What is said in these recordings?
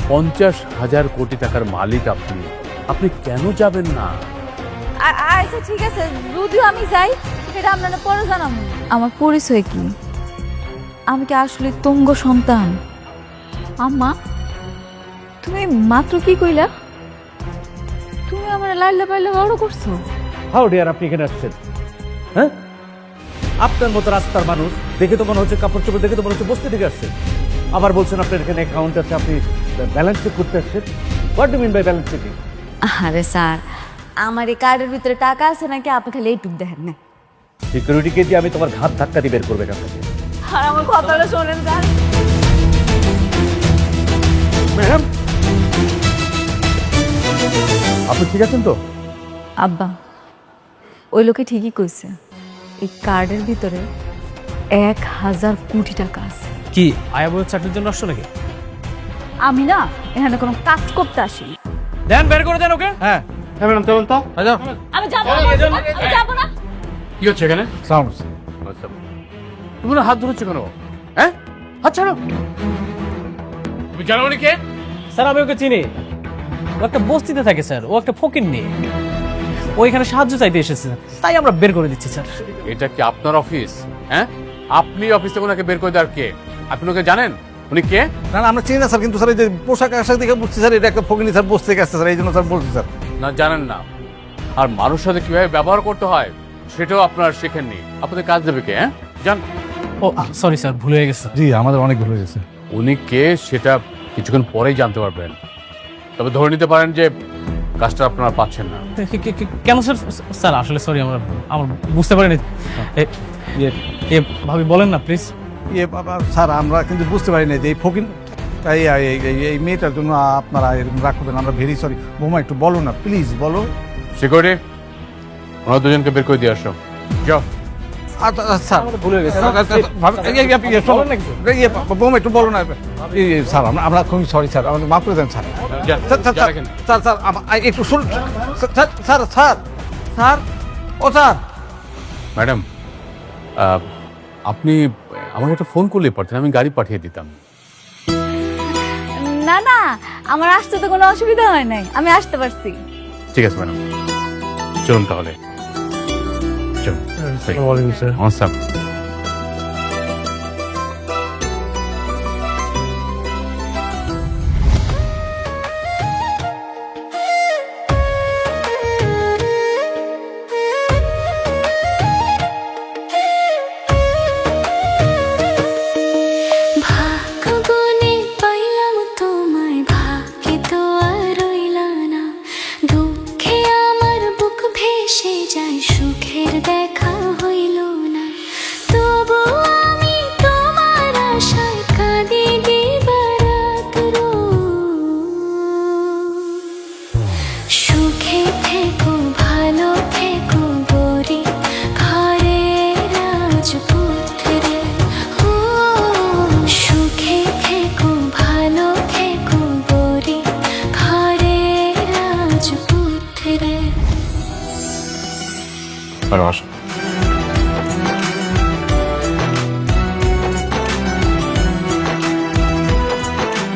50,000 কোটি টাকার মালিক আপনি, আপনি কেন যাবেন না? আচ্ছা ঠিক আছে, যদিও আমি যাই সেটা আপনারা পরে জানাবো। আমার পরিচয় কি? আমি কি আসলে তুঙ্গ সন্তান? আম্মা, তুমি মাত্র কি কইলা? তুমি আমার লাইলা পাইলা বড় করছো। হাউ ডিয়ার আপনি এখানে আসছেন? হ্যাঁ, আপনার মতো রাস্তার মানুষ দেখে তো মনে হচ্ছে, কাপড় চোপড় দেখে তো মনে হচ্ছে বস্তি থেকে আসছেন। আবার বলছেন আপনার এখানে অ্যাকাউন্ট আছে, আপনি ব্যালেন্স চেক করতে আসছেন। What do mean by balance checking? আরে স্যার, আমার এই কার্ডের ভিতরে টাকা আছে নাকি আপনি খালি এইটুক দেখেন না। সিকিউরিটিকে দিয়ে আমি তোমার ঘাত ধাক্কা দিয়ে বের করবে আপনাকে। আর আমার কথাটা শোনেন স্যার। ম্যাডাম, আপনি ঠিক আছেন তো? আব্বা, ওই লোকে ঠিকই কইছে, এই কার্ডের ভিতরে 1,000 কোটি টাকা আছে। কি আয়া বইয়ের চাকরির জন্য আসছো নাকি? আমি না এখানে কোনো কাজ করতে আসি। দেন বের করে দেন ওকে। হ্যাঁ হ্যাঁ ম্যাডাম, চলুন তো। আমি যাবো না, আমি যাবো না। কি হচ্ছে এখানে? সাউন্ডস তুমি না হাত ধরেছো কেন? হ্যাঁ, হাত ছাড়ো। তুমি জানো উনি কে? স্যার আমি ওকে চিনি, ও একটা বস্তিতে থাকে স্যার, ও একটা ফকির নেই, ও এখানে সাহায্য চাইতে এসেছে, তাই আমরা বের করে দিচ্ছি স্যার। এটা কি আপনার অফিস? হ্যাঁ, আপনি অফিস থেকে ওনাকে বের করে দেওয়ার কে? আপনি ওকে জানেন? উনি কে? না না আমরা চিনি না স্যার, কিন্তু স্যার এই যে পোশাক আশাক দেখে বুঝছি স্যার এটা একটা ফকিনি স্যার, বসতে গেছে স্যার, এই জন্য স্যার বলছি স্যার। না, জানেন না। আর মানুষের সাথে কিভাবে ব্যবহার করতে হয় সেটাও আপনার শেখেননি। আপনাদের কাজ দেবে কে? হ্যাঁ, জান। ও সরি স্যার, ভুলে গেছে। জি আমাদের অনেক ভুল হয়ে গেছে। উনি কে সেটা কিছুক্ষণ পরেই জানতে পারবেন। তবে ধরে নিতে পারেন যে কাজটা আপনারা পাচ্ছেন না। কেন স্যার? স্যার আসলে সরি, আমার বুঝতে পারিনি। ভাবি বলেন না প্লিজ। ইয়ে বাবা স্যার, আমরা কিন্তু বুঝতে পারি না যে এই ফকিন এই মেয়েটার জন্য আপনারা এরকম রাগ করবেন। আমরা ভেরি সরি। বৌমা একটু বলো না প্লিজ, বলো। সিকিউরিটি, ওনারা দুজনকে বের করে দিয়ে আসো। যাও। স্যার ভুলে গেছে। বৌমা একটু বলো না। স্যার আমরা খুবই সরি স্যার, আমাদের মাফ করে দেন স্যার। যান, স্যার স্যার যান এখানে। স্যার স্যার একটু শুনুন স্যার স্যার স্যার স্যার ও স্যার। ম্যাডাম, আপনি আমাকে একটা ফোন করলেই পারতেন, আমি গাড়ি পাঠিয়ে দিতাম। না না, আমার আসতে তো কোনো অসুবিধা হয় নাই, আমি আসতে পারছি। ঠিক আছে ম্যাডাম, চলুন তাহলে। চলুন। নমস্কার।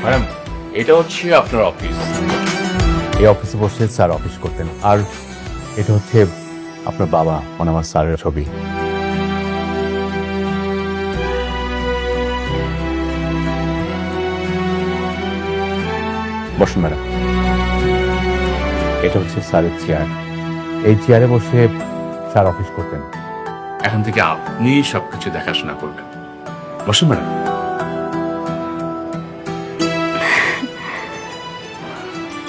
ম্যাডাম, এটা হচ্ছে আপনার অফিস। এই অফিসে বসে স্যার অফিস করতেন। আর এটা হচ্ছে আপনার বাবা, মানে আমার স্যারের ছবি। বসুন ম্যাডাম। এটা হচ্ছে স্যারের চেয়ার। এই চেয়ারে বসে স্যার অফিস করতেন। এখন থেকে আপনি সবকিছু দেখাশোনা করবেন। বসুন ম্যাডাম।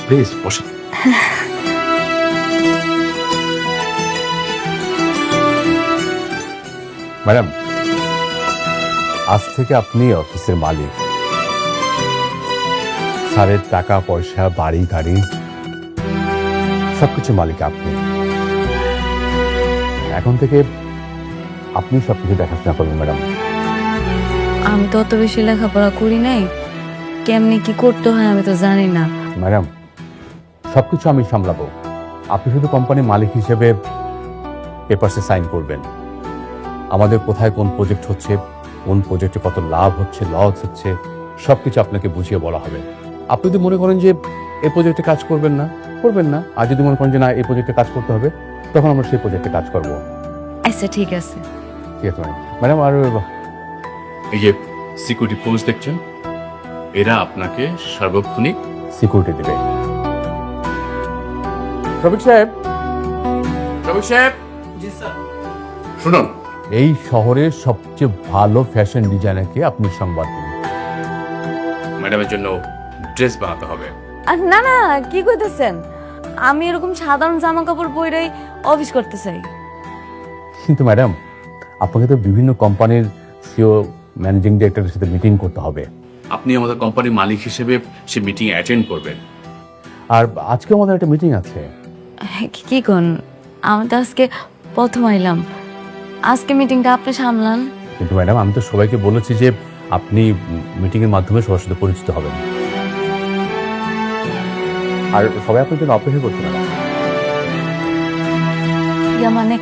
প্লিজ বসুন। ম্যাডাম, আজ থেকে আপনি অফিসের মালিক। স্যারের টাকা পয়সা, বাড়ি গাড়ি সবকিছু মালিক আপনি। এখন থেকে আপনি সবকিছু দেখাশোনা করবেন ম্যাডাম। আমি তো অত বেশি লেখাপড়া করি নাই, কেমনি কি করতে হয় আমি তো জানি না। ম্যাডাম, সবকিছু আমি সামলাবো। আপনি শুধু কোম্পানির মালিক হিসেবে পেপারসে সাইন করবেন। আমাদের কোথায় কোন প্রজেক্ট হচ্ছে, কোন প্রজেক্টে কত লাভ হচ্ছে, লস হচ্ছে, সবকিছু আপনাকে বুঝিয়ে বলা হবে। আপনি যদি মনে করেন যে এই প্রজেক্টে কাজ করবেন না, আর যদি মনে করেন যে না এই প্রজেক্টে কাজ করতে হবে, তখন আমরা সেই প্রজেক্টে কাজ করবো। আচ্ছা ঠিক আছে। ঠিক আছে ম্যাডাম। আর এই যে সিকিউরিটি পোস্ট দেখছেন, এরা আপনাকে সার্বক্ষণিক সিকিউরিটি দেবে। রবিক সাহেব, শুনুন, এই শহরের সবচেয়ে ভালো ফ্যাশন ডিজাইনারকে আপনি সংবাদ দিন। ম্যাডামের জন্য ড্রেস বানাতে হবে। না না, কি কইতেছেন? আমি এরকম সাধারণ জামা কাপড় পরেই অফিস করতে চাই। কিন্তু ম্যাডাম, আপনাকে তো বিভিন্ন কোম্পানির সিও, ম্যানেজিং ডিরেক্টরের সাথে মিটিং করতে হবে। আপনি আমাদের কোম্পানির মালিক হিসেবে সে মিটিং অ্যাটেন্ড করবেন। আর আজকে আমাদের একটা মিটিং আছে। কি কোন? আমি তো আজকে প্রথম আইলাম, আজকে মিটিংটা আপনি সামলান। কিন্তু ম্যাডাম, আমি তো সবাইকে বলেছি যে আপনি মিটিংয়ের মাধ্যমে সবার সাথে পরিচিত হবেন, আর সবাই আপনার জন্য অপেক্ষা করছে ম্যাডাম। মানে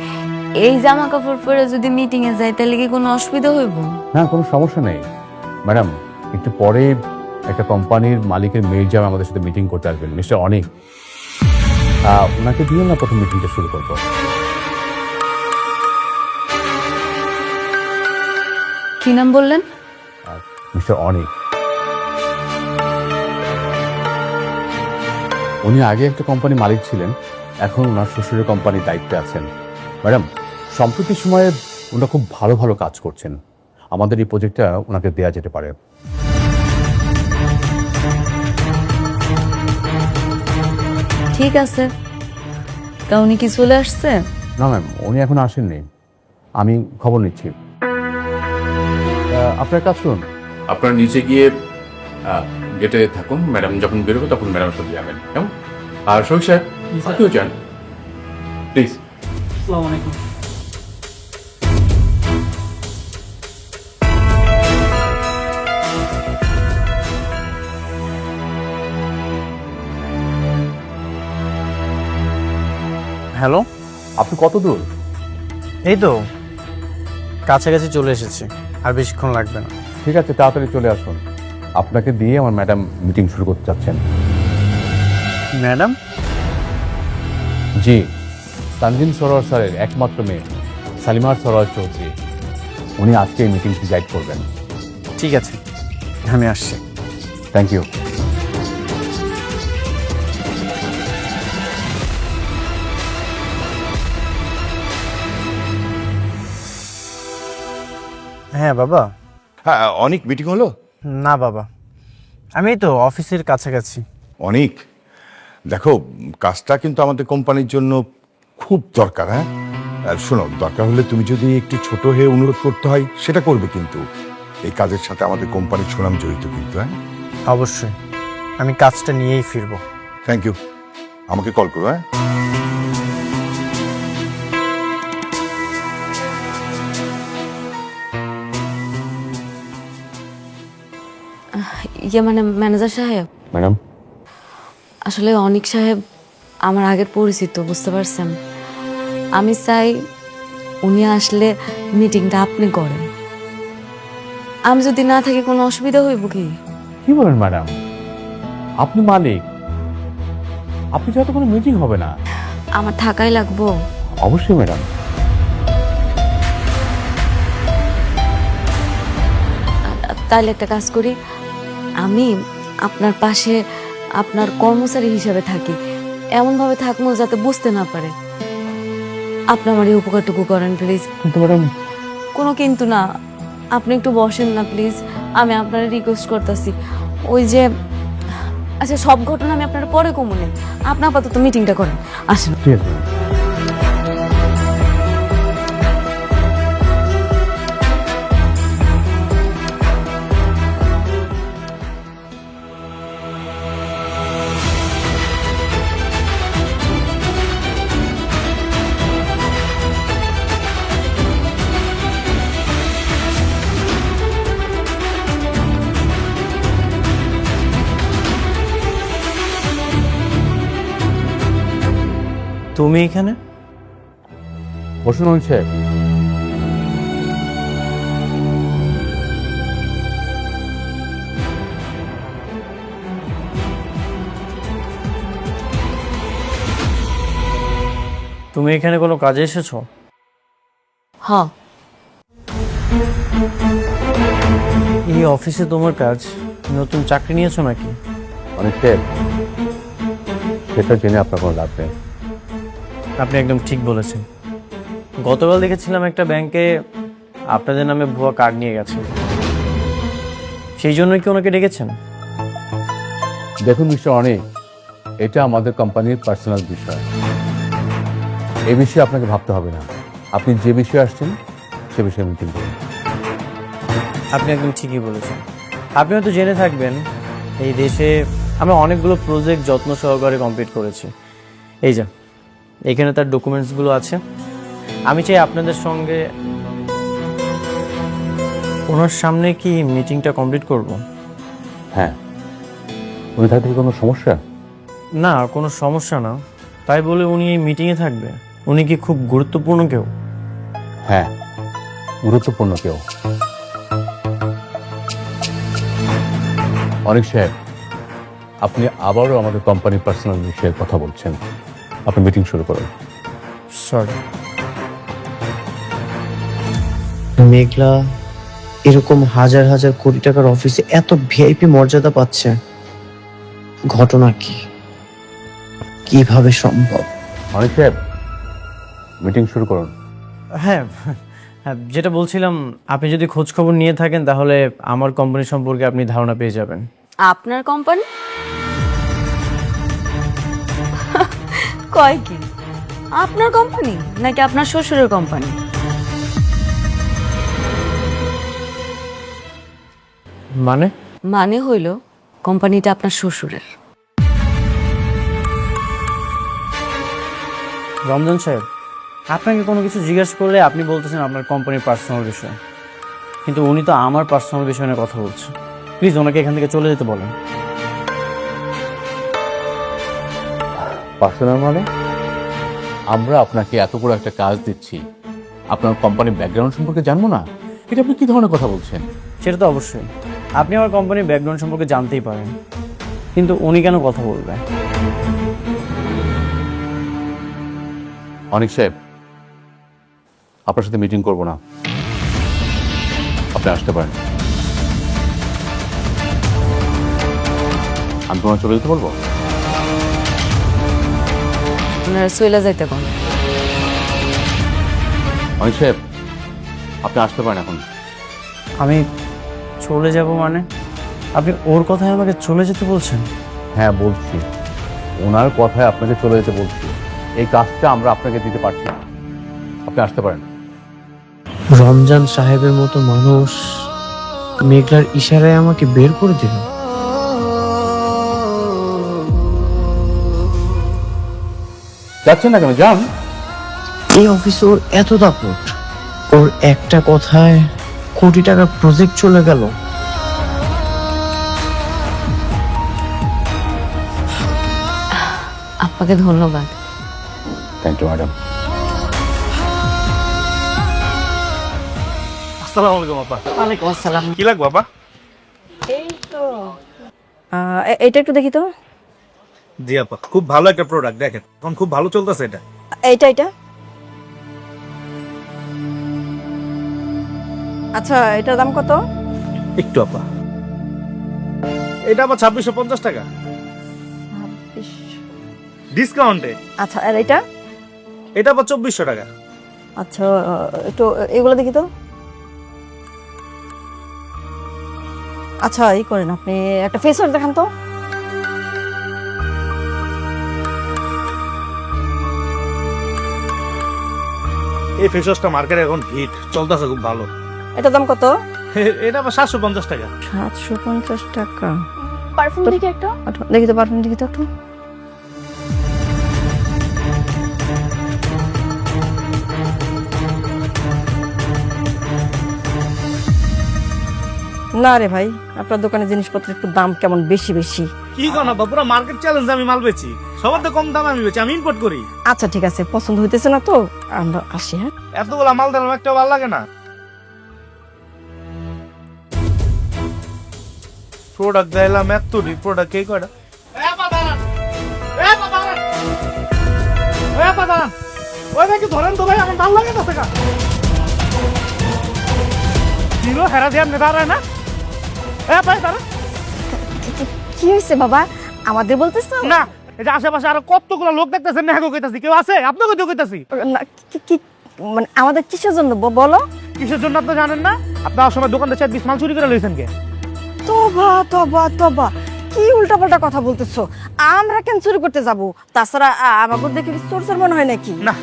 এই জামা কাপড় পরে যদি মিটিং এ যাই তাহলে কি কোনো অসুবিধা হইব? না, কোনো সমস্যা নেই ম্যাডাম। একটু পরে একটা কোম্পানির মালিকের মেয়ের জামা আমাদের সাথে মিটিং করতে আসবেন, মিস্টার অনিক। ওনাকে দিয়ে না প্রথম মিটিংটা শুরু করবো। কি নাম বললেন? মিস্টার অনিক। উনি আগে একটা কোম্পানির মালিক ছিলেন, এখন ওনার শ্বশুরের কোম্পানির দায়িত্বে আছেন। ম্যাডাম, সম্প্রতি সময়ে ওনারা খুব ভালো ভালো কাজ করছেন। আমাদের এই প্রজেক্টটা ওনাকে দেয়া যেতে পারে। ঠিক আছে, তা উনি কি চলে আসছে? না ম্যাম, উনি এখন আসেননি, আমি খবর নিচ্ছি। আপনার কাজ শুনুন, আপনারা নিচে গিয়ে গেটে থাকুন, ম্যাডাম যখন বেরোবে তখন ম্যাডামের সাথে যাবেন, কেমন? আর শহীদ সাহেব, আপনিও যান প্লিজ। আসসালামু আলাইকুম। হ্যালো, আপনি কত দূর? এই তো কাছাকাছি চলে এসেছি, আর বেশিক্ষণ লাগবে না। ঠিক আছে, তাড়াতাড়ি চলে আসুন। আপনাকে দিয়ে আমার ম্যাডাম মিটিং শুরু করতে চাচ্ছেন। ম্যাডাম? জি, তানজিন সরোয়ার স্যারের একমাত্র মেয়ে সালিমার সরোয়ার চৌধুরী, উনি আজকে এই মিটিংটি গাইড করবেন। ঠিক আছে, আমি আসছি। Thank you. হ্যাঁ বাবা। হ্যাঁ, অনেক মিটিং হলো? না বাবা, আমি এই তো অফিসের কাছাকাছি। অনেক, দেখো কাজটা কিন্তু আমাদের কোম্পানির জন্য খুব দরকার। হ্যাঁ, আর শোনো, দরকার হলে তুমি যদি একটু ছোট হয়ে অনুরোধ করতে হয় সেটা করবে, কিন্তু এই কাজের সাথে আমাদের কোম্পানির সুনাম জড়িত কিন্তু। হ্যাঁ অবশ্যই, আমি কাজটা নিয়েই ফিরবো। থ্যাংক ইউ, আমাকে কল করো। হ্যাঁ, মানে ম্যানেজার সাহেব, ম্যাডাম, আসলে অনিক সাহেব আমার আগের পরিচিত, বুঝতে পারছেন। আমি চাই উনি আসলে মিটিংটা আপনি করেন। আমি যদি না থাকি কোনো অসুবিধা হইব কি? কি বলেন ম্যাডাম? আপনি মালিক, আপনি ছাড়া তো কোনো মিটিং হবে না। আমার থাকাই লাগবো। অবশ্যই ম্যাডাম। তাহলে একটা কাজ করি, আমি আপনার পাশে আপনার কর্মচারী হিসেবে থাকি, এমনভাবে থাকবো যাতে বুঝতে না পারে। আপনি আমার এই উপকারটুকু করেন প্লিজ। কিন্তু ম্যাডাম, কোনো কিন্তু না, আপনি একটু বসেন না প্লিজ, আমি আপনার রিকোয়েস্ট করতেছি। ওই যে, আচ্ছা সব ঘটনা আমি আপনার পরে কমুনে, আপনি আপাতত মিটিংটা করেন, আসেন। ঠিক আছে ম্যাডাম। তুমি এখানে? বসুন অনিক সাহেব। তুমি এখানে কোনো কাজে এসেছো? হ, এই অফিসে তোমার কাজ? নতুন চাকরি নিয়েছো নাকি? অনেক সাহেব, সেটা জেনে আপনার কোনো লাভ নেই। আপনি একদম ঠিক বলেছেন। গতকাল দেখেছিলাম একটা ব্যাংকে আপনাদের নামে ভুয়া কার্ড নিয়ে গেছে। সেই জন্যই কি ওনাকে ডেকেছেন? দেখুন মিস্টার অনেক, এটা আমাদের কোম্পানির পার্সোনাল বিষয়। এই বিষয়ে আপনাকে ভাবতে হবে না। আপনি যে বিষয়ে আসছেন সে বিষয়ে মিটিং করুন। আপনি একদম ঠিকই বলেছেন। আপনি হয়তো জেনে থাকবেন এই দেশে আমরা অনেকগুলো প্রজেক্ট যত্ন সহকারে কমপ্লিট করেছি। এই যে এখানে তার ডকুমেন্টসগুলো আছে। আমি চাই আপনাদের সঙ্গে ওনার সামনে কি মিটিংটা কমপ্লিট করব? হ্যাঁ, উনি থাকতে কি কোনো সমস্যা? না, কোনো সমস্যা না। তাই বলে উনি এই মিটিংয়ে থাকবে? উনি কি খুব গুরুত্বপূর্ণ কেউ? হ্যাঁ, গুরুত্বপূর্ণ কেউ। অনেক সাহেব, আপনি আবারও আমাদের কোম্পানির পার্সোনাল বিষয়ে কথা বলছেন। আপনি মিটিং শুরু করুন। সরি। মেঘলা এরকম হাজার হাজার কোটি টাকার অফিসে এত ভিআইপি মর্যাদা পাচ্ছে, ঘটনা কি? কিভাবে সম্ভব? অনেক সাহেব, মিটিং শুরু করুন। হ্যাঁ হ্যাঁ, যেটা বলছিলাম, আপনি যদি খোঁজ খবর নিয়ে থাকেন তাহলে আমার কোম্পানি সম্পর্কে আপনি ধারণা পেয়ে যাবেন। আপনার কোম্পানি? কয় কি আপনার কোম্পানি নাকি আপনার শ্বশুরের কোম্পানি? মানে? মানে হইল কোম্পানিটা আপনার শ্বশুরের। রমজান সাহেব, আপনাকে কোনো কিছু জিজ্ঞাসা করলে আপনি বলতেছেন আপনার কোম্পানির পার্সোনাল বিষয়, কিন্তু উনি তো আমার পার্সোনাল বিষয় নিয়ে কথা বলছেন। প্লিজ ওনাকে এখান থেকে চলে যেতে বলেন। পার্সোনাল মানে? আমরা আপনাকে এত বড় একটা কাজ দিচ্ছি, আপনার কোম্পানির ব্যাকগ্রাউন্ড সম্পর্কে জানবো না? এটা আপনি কি ধরনের কথা বলছেন? সেটা তো অবশ্যই, আপনি আমার কোম্পানির ব্যাকগ্রাউন্ড সম্পর্কে জানতেই পারেন, কিন্তু উনি কেন কথা বলবে? অনেক সাহেব, আপনার সাথে মিটিং করব না, আপনি আসতে পারেন। আমি তোমার চলে যেতে বলবো? আপনারা সইলা যাইতে কোন? অনেক সাহেব, আপনি আসতে পারেন এখন। আমি চলে যাব মানে? আপনি ওর কথায় আমাকে চলে যেতে বলছেন? হ্যাঁ বলছি, ওনার কথায় আপনাকে চলে যেতে বলছি। এই কাজটা আমরা আপনাকে দিতে পারছি না, আপনি আসতে পারেন। রমজান সাহেবের মতো মানুষ মেঘলার ইশারায় আমাকে বের করে দিল। যাচ্ছেন না কেন? যান। এই অফিসে ওর এত দাপট, ওর একটা কথায় কোটি টাকার প্রজেক্ট চলে গেল। আপনাকে ধন্যবাদ। Thank you madam. আসসালামু আলাইকুম আপা। ওয়ালাইকুম আসসালাম। কি লাগবে আপা? এটা একটু দেখি তো। জি আপা, খুব ভালো একটা প্রোডাক্ট, দেখেন এখন খুব ভালো চলতেছে এটা। এটা আচ্ছা, এটার দাম কত? একটু আপা, এটা আবার 2650 টাকা ডিসকাউন্টে। আচ্ছা, আর এটা? এটা আবার 2400 টাকা। আচ্ছা, একটু এগুলো দেখি তো। আচ্ছা, এই করেন, আপনি একটা ফেস ওয়াশ দেখান তো। এই ফেস ওয়াশটা মার্কেটে এখন হিট চলতেছে, খুব ভালো। এটার দাম কত? এটা আবার 750 টাকা। 750 টাকা। পারফিউম দেখি একটা। দেখি তো, পারফিউম দেখি তো একটু। না রে ভাই, আপনার দোকানে জিনিসপত্রের একটু দাম কেমন বেশি বেশি। কি কোন আপা, পুরো মার্কেট চ্যালেঞ্জ আমি মাল বেচি, সবার তো কম দামে আমি বেচি, আমি ইম্পোর্ট করি। আচ্ছা ঠিক আছে, পছন্দ হইতেছে না তো আমরা আসি। হ্যাঁ, এতগুলা মাল দিলাম, একটা ভালো লাগে না। প্রোডাক্ট দিলাম এত, প্রোডাক্ট কে কয়টা? ওই ভাই কি ধরেন তো ভাই, আমার ভাল লাগে না টাকা কিলো হেরা দিয়ে আপনি দাঁড়ায় না? ভাই দাঁড়া কি হয়েছে বাবা, আমাদের বলতেছো? না, এই যে আশেপাশে আরো কতগুলো লোক দেখতেছেন না, হ্যাঁ কইতাছি, কেউ আছে? আপনাকে তো কইতাছি। না, মানে আমাদের কিসের জন্য বলো? কিসের জন্য আপনি জানেন না? আপনার সময় দোকান থেকে 20 মাল চুরি করে লইছেন কে? তবা তবা তবা, কি উল্টাপাল্টা কথা বলতেছো? আমরা কেন চুরি করতে যাব? তাছাড়া আমাকে দেখে কি চোর চোর মনে হয় নাকি? না,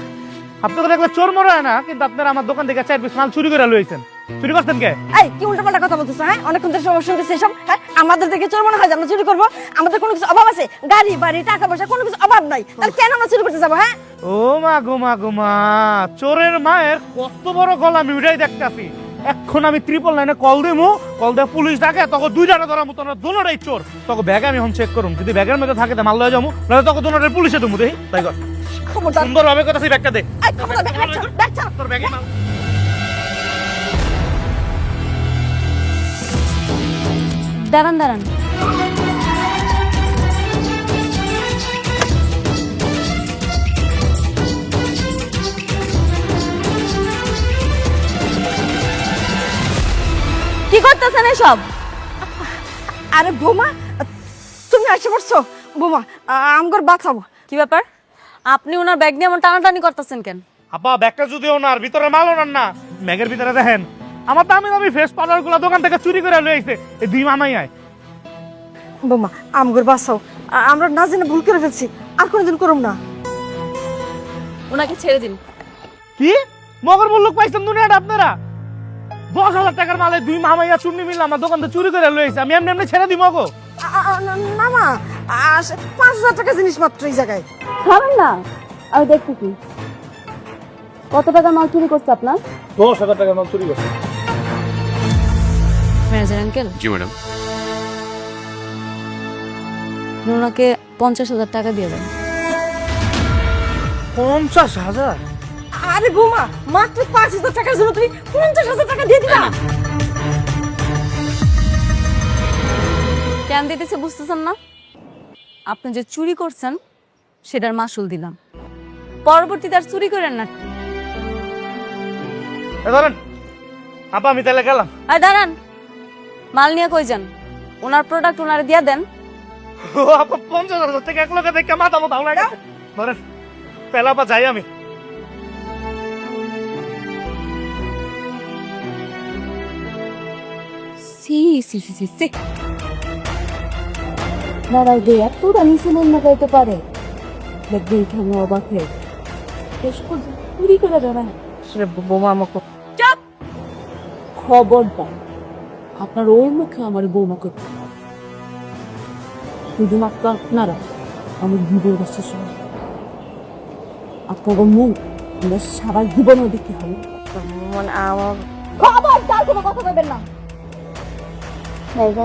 আপনি তো দেখলে চোর মনে হয় না, কিন্তু আপনারা আমার দোকান থেকে 4-20 মাল চুরি করে লইছেন। চুরি করতেন কে? এই কি উল্টাপাল্টা কথা বলতেছো? হ্যাঁ, অনেকক্ষণ ধরে সমস্যা শুনতেছি এসব। হ্যাঁ, আমাদের দেখে চোর মনে হয় যে আমরা চুরি করবো? আমাদের কোনো কিছু অভাব আছে? গাড়ি বাড়ি টাকা পয়সা কোনো কিছু অভাব নাই, তাহলে কেন আমরা চুরি করতে যাবো? হ্যাঁ, ও মা গো মা গো মা, চোরের মায়ের কত বড় গলা আমি উঠাই দেখতেছি। এখন আমি 999 কল দেবো, কল দিয়ে পুলিশ ডাকে, তখন দুইটারে ধরার মতো দোনোটাই চোর। তখন ব্যাগ আমি এখন চেক করুম, যদি ব্যাগের মধ্যে থাকে মাল লয়ে যাবো, নাহলে তখন দোনোটারে পুলিশে দেবো। দেখি তাই কর, খবরদার। সুন্দর ভাবে কথা সেই ব্যাগটা দে। এই খবরদার, ব্যাগ ছাড়, ব্যাগ ছাড়। তোর ব্যাগে মাল। দাঁড়ান দাঁড়ান, কি করতেছেন এসব? আরে বোমা, তুমি আসে পড়ছো? বোমা, আমগর বাঁচাবো। কি ব্যাপার, আপনি ওনার ব্যাগ নিয়ে এমন টানাটানি করতেছেন কেন? আপা ব্যাগটা যদি ওনার ভিতরে মাল ওনার না, ব্যাগের ভিতরে দেখেন আমার দামি দামি ফেস পাউডার গুলা দোকান থেকে চুরি করে লয়ে আইছে এই দুই মামাই আয়। বোমা, আমগর বাঁচাও, আমরা না জেনে ভুল করে ফেলছি, আর কোনোদিন করুম না। ওনাকে ছেড়ে দিন। কি মগর মুল্লুক পাইছেন দুনিয়াটা আপনারা? 10,000 টাকার মালে দুই মামাইয়া চুন্নি মিলে আমার দোকান থেকে চুরি করে লয়ে আইছে, আমি এমনি এমনি ছেড়ে দিব গো? না মা, 5,000 টাকা জিনিস মাত্র এই জায়গায়। খাবেন না? আমি দেখতে কি কত টাকা মাল চুরি করছে আপনার? 10,000 টাকার মাল চুরি করছে। ম্যানেজার আঙ্কেল, জি ম্যাডাম। ওনাকে 50,000 টাকা দিয়ে দেন। 50,000? আরে বোমা, মাত্র 5,000 টাকার জন্য তুমি 50,000 টাকা দিয়ে দিবা? কেন দিতেছে বুঝতেছেন না? আপনি যে চুরি করছেন সেটার মাসুল দিলাম, পরবর্তীতে আর চুরি করেন না। ধরেন আপা, আমি তাহলে গেলাম। আর দাঁড়ান, মাল নিয়ে কই যান? ওনার প্রোডাক্ট ওনারে দিয়ে দেন। ও আপা, 50,000 থেকে এক লোকে দেখে মাথা মতো হাওলা গেছে। ধরেন তাহলে আপা যাই আমি। সি সি সি সি সি, দাঁড়াও দে, এত দামি সিনেমা না গাইতে পারে? দেখবে এখানে অবাক হয়ে শেষ করে চুরি করে দাঁড়ায়। বোমা আমাকে খবরদার আপনার ওর মুখে আমার বৌমা করতে, শুধুমাত্র আপনারা আমার জীবন শেষ হয়। আপনার মুখ আমরা সারা জীবনও দেখতে হবে। মানে আমার খবরদার কোনো কথা বলবেন না।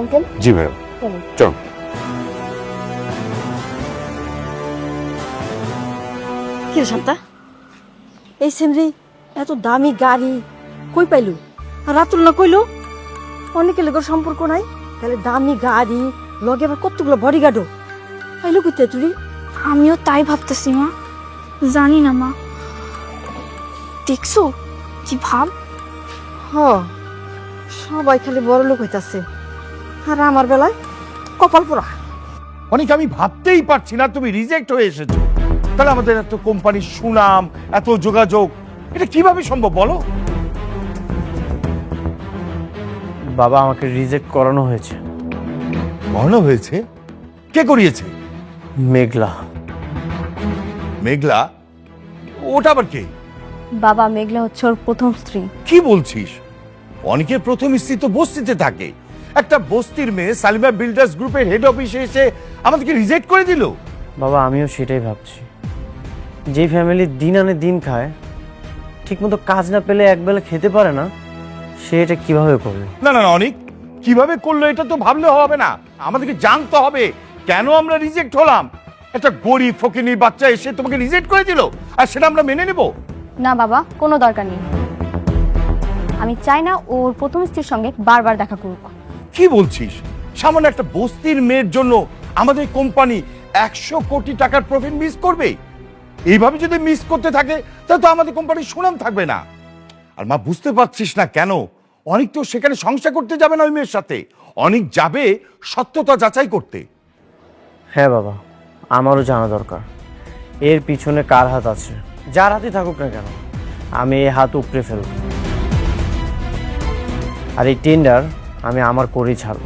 আঙ্কেল, জি ম্যাডাম, চলুন। চল। কি রে শান্তা, এই সেমরি এত দামি গাড়ি কই পাইলু? আর রাতুল না কইলো অনেকের লোকের সম্পর্ক নাই, তাহলে দামি গাড়ি লগে আবার কতগুলো বডিগার্ডও পাইলু কইতে চুরি? আমিও তাই ভাবতেছি মা, জানি না মা। দেখছো কি ভাব? হ, সবাই খালি বড় লোক হইতাছে, আর আমার বেলায় কপাল পোড়া। অনেক আমি ভাবতেই পারছি না তুমি রিজেক্ট হয়ে এসেছো। তাহলে আমাদের এত কোম্পানির সুনাম, এত যোগাযোগ, এটা কিভাবে সম্ভব বলো? বাবা, আমাকে রিজেক্ট করানো হয়েছে। করানো হয়েছে? কে করিয়েছে? মেঘলা। মেঘলা? ওটা আবার কে? বাবা, মেঘলা হচ্ছে ওর প্রথম স্ত্রী। কি বলছিস? অনেকের প্রথম স্ত্রী তো বস্তিতে থাকে, একটা বস্তির মেয়ে সালিমা বিল্ডার্স গ্রুপের হেড অফিসে এসে আমাদেরকে রিজেক্ট করে দিল। বাবা, আমিও সেটাই ভাবছি। যেই ফ্যামিলি দিন আনে দিন খায়, ঠিকমতো কাজ না পেলে একবেলা খেতে পারে না, সে এটা কিভাবে করবে? না না না, অনেক কিভাবে করলো এটা তো ভাবলে হবে না, আমাদেরকে জানতে হবে কেন আমরা রিজেক্ট হলাম। একটা গরিব ফকিনীর বাচ্চা এসে তোমাকে রিজেক্ট করে দিল, আর সেটা আমরা মেনে নেব? না বাবা, কোনো দরকার নেই। আমি চাই না ওর প্রথম স্ত্রীর সঙ্গে বারবার দেখা করুক। কি বলছিস? সামান্য একটা বস্তির মেয়ের জন্য আমাদের কোম্পানি 100 কোটি টাকার প্রফিট মিস করবে? এইভাবে যদি মিস করতে থাকে তাহলে তো আমাদের কোম্পানির সুনাম থাকবে না। আর মা, বুঝতে পারছিস না কেন অনেক তো সেখানে সংসার করতে যাবে না ওই মেয়ের সাথে, অনেক যাবে সত্যতা যাচাই করতে। হ্যাঁ বাবা, আমারও জানা দরকার এর পিছনে কার হাত আছে। যার হাতে থাকুক না কেন, আমি এই হাত উপড়ে ফেলব, আর এই টেন্ডার আমি আমার করেই ছাড়ব।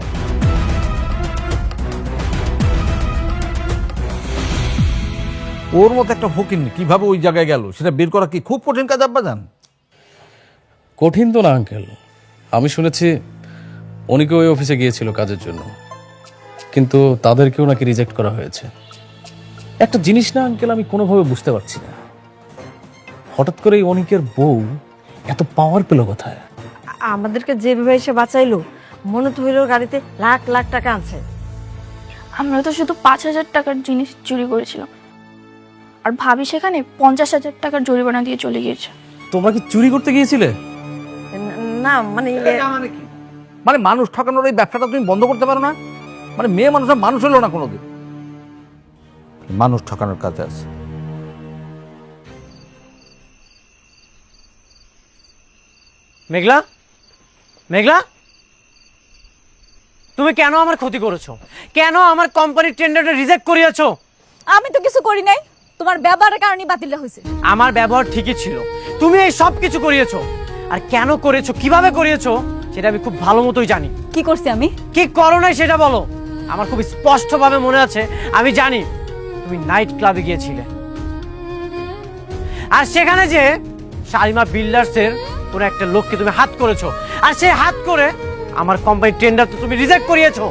ওর মতো একটা ফকির কিভাবে ওই জায়গায় গেল সেটা বের করা কি খুব কঠিন কাজ আব্বাজান? কঠিন তো না আঙ্কেল, আমি শুনেছি অনেকে ওই অফিসে গিয়েছিল কাজের জন্য, কিন্তু তাদেরকেও নাকি রিজেক্ট করা হয়েছে। একটা জিনিস না আঙ্কেল, আমি কোনোভাবে বুঝতে পারছি না, হঠাৎ করে অনেকের বউ এত পাওয়ার পেল কোথায়? আমাদেরকে যেভাবে এসে বাঁচাইলো, মনে তো হইলো গাড়িতে লাখ লাখ টাকা আছে। আমরা তো শুধু 5,000 টাকার জিনিস চুরি করেছিলাম, আর ভাবি সেখানে 50,000 টাকার জরিমানা দিয়ে চলে গিয়েছে। তোমরা কি চুরি করতে গিয়েছিলে? না মানে মানে মানুষ ঠকানোর এই ব্যবসাটা তুমি বন্ধ করতে পারো না? মানে মেয়ে মানুষের মানুষ হলো না কোনোদিন, মানুষ ঠকানোর কাজে আছে। মেঘলা, মেঘলা, তুমি কেন আমার ক্ষতি করেছো? কেন আমার কোম্পানির টেন্ডারটা রিজেক্ট করিয়েছো? আমি তো কিছু করি নাই, তোমার ব্যবহারের কারণে বাতিলটা হয়েছে। আমার ব্যবহার ঠিকই ছিল, তুমি এই সব কিছু করিয়েছো। আর কেন করেছো, কিভাবে করিয়েছো সেটা আমি খুব ভালো মতোই জানি। কি করছি আমি? কি করো নাই সেটা বলো। আমার খুব স্পষ্টভাবে মনে আছে, আমি জানি তুমি নাইট ক্লাবে গিয়েছিলে, আর সেখানে যে শালিমা বিল্ডার্সের কোনো একটা লোককে তুমি হাত করেছো, আর সেই হাত করে আমার কোম্পানির টেন্ডার তো তুমি রিজেক্ট করিয়েছো।